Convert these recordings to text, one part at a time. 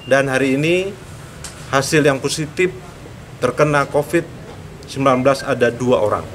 Dan hari ini hasil yang positif terkena COVID-19 ada 2 orang.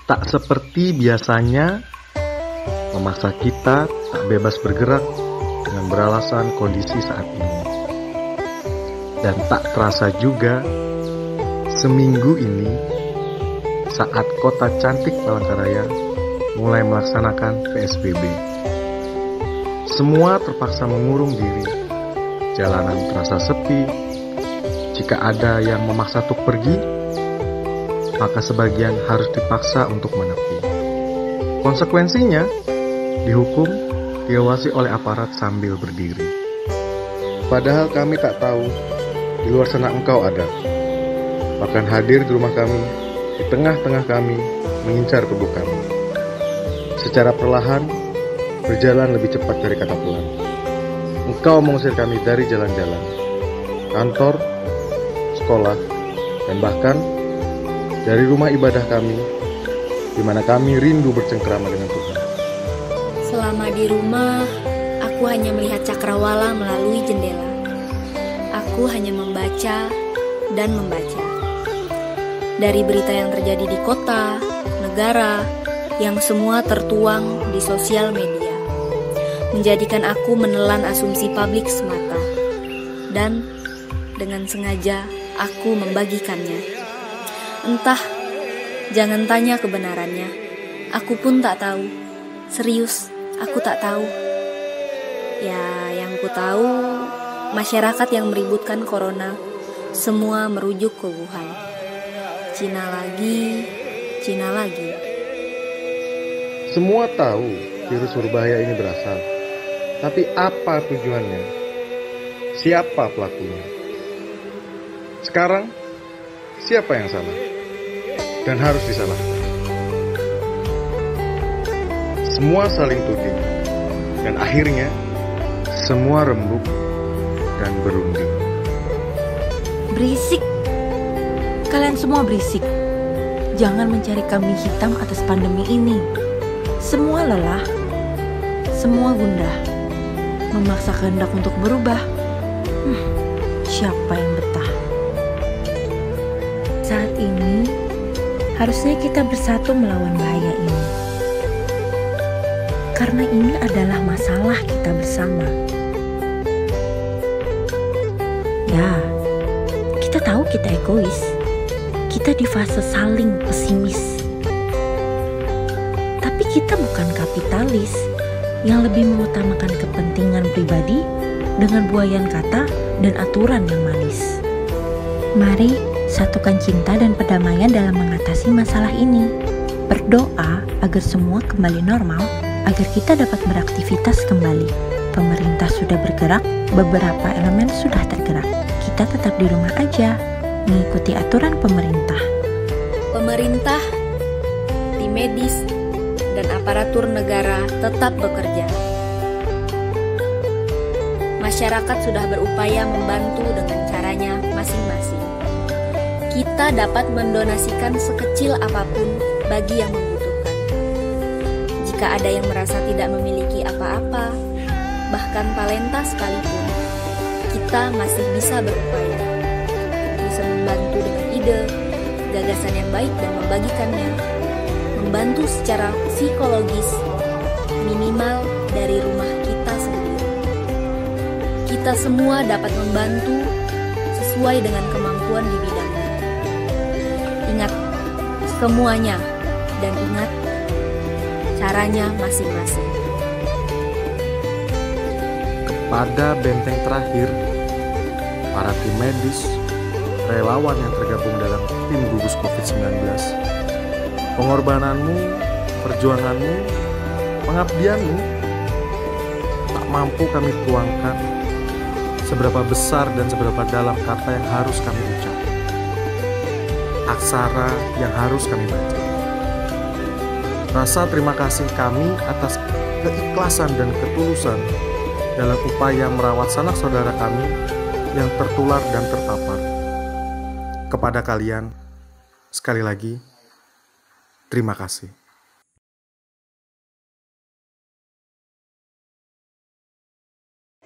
Tak seperti biasanya, memaksa kita tak bebas bergerak dengan beralasan kondisi saat ini. Dan tak terasa juga, seminggu ini, saat kota cantik Palangkaraya mulai melaksanakan PSBB. Semua terpaksa mengurung diri, jalanan terasa sepi. Jika ada yang memaksa untuk pergi, maka sebagian harus dipaksa untuk menepi. Konsekuensinya, dihukum, diawasi oleh aparat sambil berdiri. Padahal kami tak tahu, di luar sana engkau ada. Bahkan hadir di rumah kami, di tengah-tengah kami, mengincar tubuh kami. Secara perlahan, berjalan lebih cepat dari kata pulang. Engkau mengusir kami dari jalan-jalan, kantor, sekolah, dan bahkan dari rumah ibadah kami, di mana kami rindu bercengkrama dengan Tuhan. Selama di rumah, aku hanya melihat cakrawala melalui jendela. Aku hanya membaca dan membaca. Dari berita yang terjadi di kota, negara, yang semua tertuang di sosial media, menjadikan aku menelan asumsi publik semata. Dan dengan sengaja aku membagikannya. Entah, jangan tanya kebenarannya. Aku pun tak tahu. Serius, aku tak tahu. Ya, yang ku tahu, masyarakat yang meributkan corona semua merujuk ke Wuhan. Cina lagi, Cina lagi. Semua tahu virus berbahaya ini berasal. Tapi apa tujuannya? Siapa pelakunya? Sekarang, siapa yang salah? Dan harus disalahkan. Semua saling tuding, dan akhirnya semua rembuk dan berunding. Berisik, kalian semua berisik. Jangan mencari kambing hitam atas pandemi ini. Semua lelah, semua gundah, memaksa kehendak untuk berubah. Siapa yang betah? Saat ini harusnya kita bersatu melawan bahaya ini. Karena ini adalah masalah kita bersama. Ya, kita tahu kita egois. Kita di fase saling pesimis. Tapi kita bukan kapitalis yang lebih mengutamakan kepentingan pribadi dengan buayan kata dan aturan yang manis. Mari satukan cinta dan perdamaian dalam mengatasi masalah ini. Berdoa agar semua kembali normal, agar kita dapat beraktivitas kembali. Pemerintah sudah bergerak, beberapa elemen sudah tergerak. Kita tetap di rumah aja, mengikuti aturan pemerintah. Pemerintah, tim medis, dan aparatur negara tetap bekerja. Masyarakat sudah berupaya membantu dengan caranya masing-masing. Kita dapat mendonasikan sekecil apapun bagi yang membutuhkan. Jika ada yang merasa tidak memiliki apa-apa, bahkan talenta sekalipun, kita masih bisa berupaya. Bisa membantu dengan ide, gagasan yang baik dan membagikannya. Membantu secara psikologis, minimal dari rumah kita sendiri. Kita semua dapat membantu sesuai dengan kemampuan di bidangnya. Ingat, semuanya, dan ingat, caranya masing-masing. Pada benteng terakhir, para tim medis, relawan yang tergabung dalam tim gugus COVID-19, pengorbananmu, perjuanganmu, pengabdianmu tak mampu kami tuangkan seberapa besar dan seberapa dalam kata yang harus kami ucap, aksara yang harus kami baca. Rasa terima kasih kami atas keikhlasan dan ketulusan dalam upaya merawat sanak saudara kami yang tertular dan terpapar. Kepada kalian, sekali lagi, terima kasih.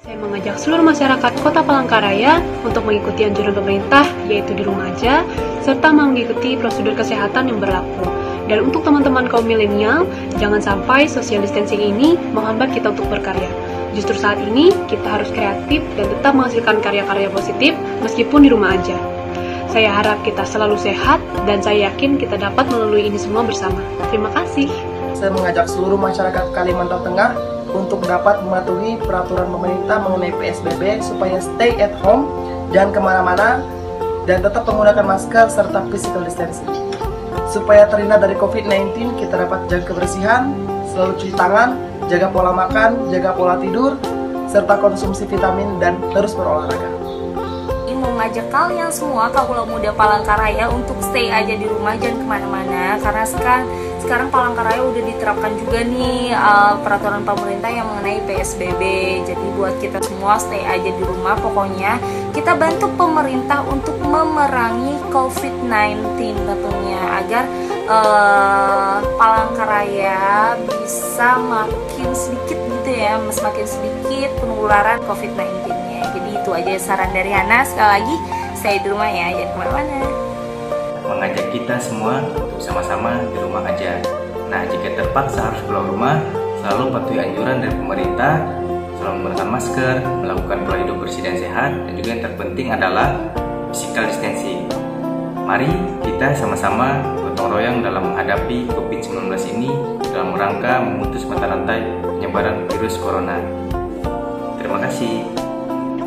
Saya mengajak seluruh masyarakat Kota Palangkaraya untuk mengikuti anjuran pemerintah, yaitu di rumah aja, serta mengikuti prosedur kesehatan yang berlaku. Dan untuk teman-teman kaum milenial, jangan sampai social distancing ini menghambat kita untuk berkarya. Justru saat ini, kita harus kreatif dan tetap menghasilkan karya-karya positif meskipun di rumah aja. Saya harap kita selalu sehat dan saya yakin kita dapat melalui ini semua bersama. Terima kasih. Saya mengajak seluruh masyarakat Kalimantan Tengah untuk dapat mematuhi peraturan pemerintah mengenai PSBB supaya stay at home, jangan kemana-mana, dan tetap menggunakan masker serta physical distancing. Supaya terhindar dari COVID-19, kita dapat jaga kebersihan, selalu cuci tangan, jaga pola makan, jaga pola tidur, serta konsumsi vitamin dan terus berolahraga. Ini mau ngajak kalian semua kaula muda Palangkaraya untuk stay aja di rumah, jangan kemana-mana, karena sekarang Palangkaraya udah diterapkan juga nih peraturan pemerintah yang mengenai PSBB. Jadi buat kita semua stay aja di rumah, pokoknya kita bantu pemerintah untuk memerangi COVID-19 tentunya, agar Palangkaraya bisa makin sedikit gitu ya, semakin sedikit penularan COVID-19-nya. Jadi itu aja saran dari Hana. Sekali lagi, stay di rumah ya, jangan kemana-mana. Mengajak kita semua untuk sama-sama di rumah aja. Nah, jika terpaksa harus keluar rumah, selalu patuhi anjuran dari pemerintah, selalu menggunakan masker, melakukan pola hidup bersih dan sehat, dan juga yang terpenting adalah physical distancing. Mari kita sama-sama gotong royong dalam menghadapi COVID-19 ini dalam rangka memutus mata rantai penyebaran virus corona. Terima kasih.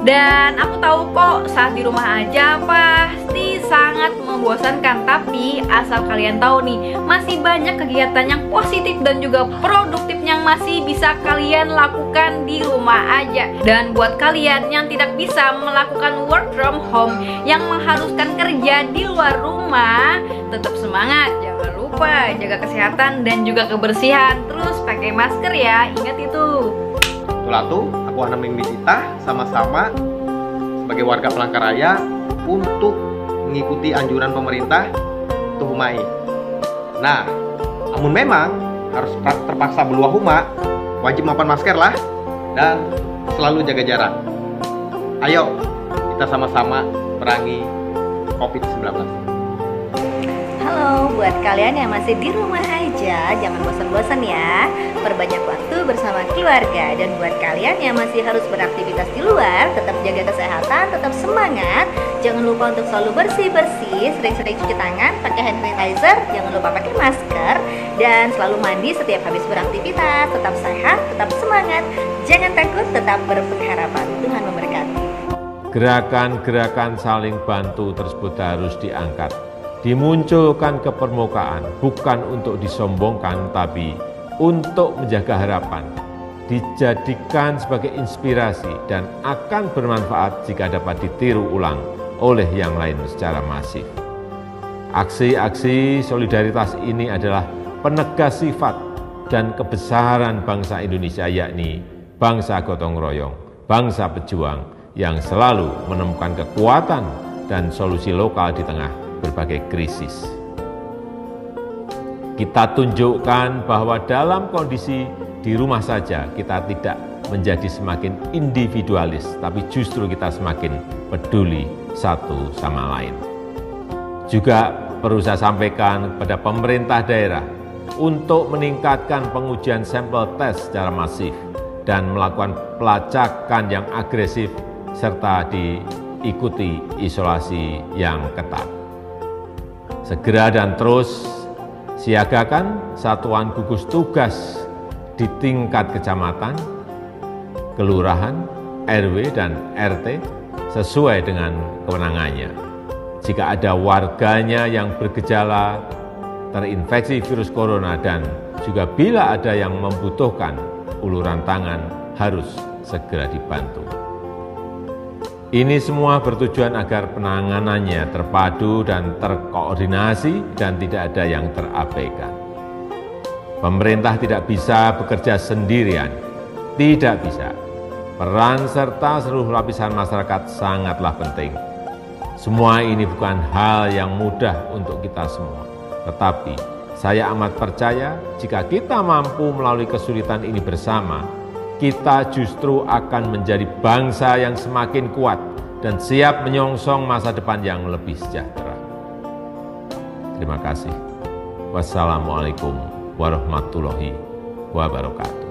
Dan aku tahu kok saat di rumah aja pasti sangat membosankan. Tapi asal kalian tahu nih, masih banyak kegiatan yang positif dan juga produktif yang masih bisa kalian lakukan di rumah aja. Dan buat kalian yang tidak bisa melakukan work from home, yang mengharuskan kerja di luar rumah, tetap semangat. Jangan lupa jaga kesehatan dan juga kebersihan. Terus pakai masker ya, ingat itu. Tulatu, aku Hana Mingmitita, sama-sama sebagai warga Palangkaraya untuk mengikuti anjuran pemerintah Tuhumai. Nah, namun memang harus terpaksa beluah huma, wajib makan masker lah, dan selalu jaga jarak. Ayo, kita sama-sama perangi COVID-19. Halo, buat kalian yang masih di rumah aja, jangan bosan-bosan ya. Perbanyak waktu bersama keluarga. Dan buat kalian yang masih harus beraktivitas di luar, tetap jaga kesehatan, tetap semangat. Jangan lupa untuk selalu bersih-bersih, sering-sering cuci tangan, pakai hand sanitizer, jangan lupa pakai masker, dan selalu mandi setiap habis beraktivitas. Tetap sehat, tetap semangat, jangan takut, tetap berpengharapan. Tuhan memberkati. Gerakan-gerakan saling bantu tersebut harus diangkat, dimunculkan ke permukaan, bukan untuk disombongkan, tapi untuk menjaga harapan, dijadikan sebagai inspirasi dan akan bermanfaat jika dapat ditiru ulang oleh yang lain secara masif. Aksi-aksi solidaritas ini adalah penegas sifat dan kebesaran bangsa Indonesia, yakni bangsa gotong royong, bangsa pejuang yang selalu menemukan kekuatan dan solusi lokal di tengah berbagai krisis. Kita tunjukkan bahwa dalam kondisi di rumah saja kita tidak menjadi semakin individualis, tapi justru kita semakin peduli satu sama lain. Juga perlu saya sampaikan kepada pemerintah daerah untuk meningkatkan pengujian sampel tes secara masif dan melakukan pelacakan yang agresif serta diikuti isolasi yang ketat. Segera dan terus siagakan satuan gugus tugas di tingkat kecamatan, kelurahan, RW, dan RT sesuai dengan kewenangannya. Jika ada warganya yang bergejala terinfeksi virus corona dan juga bila ada yang membutuhkan uluran tangan harus segera dibantu. Ini semua bertujuan agar penanganannya terpadu dan terkoordinasi dan tidak ada yang terabaikan. Pemerintah tidak bisa bekerja sendirian, tidak bisa. Peran serta seluruh lapisan masyarakat sangatlah penting. Semua ini bukan hal yang mudah untuk kita semua, tetapi saya amat percaya jika kita mampu melalui kesulitan ini bersama, kita justru akan menjadi bangsa yang semakin kuat dan siap menyongsong masa depan yang lebih sejahtera. Terima kasih. Wassalamualaikum warahmatullahi wabarakatuh.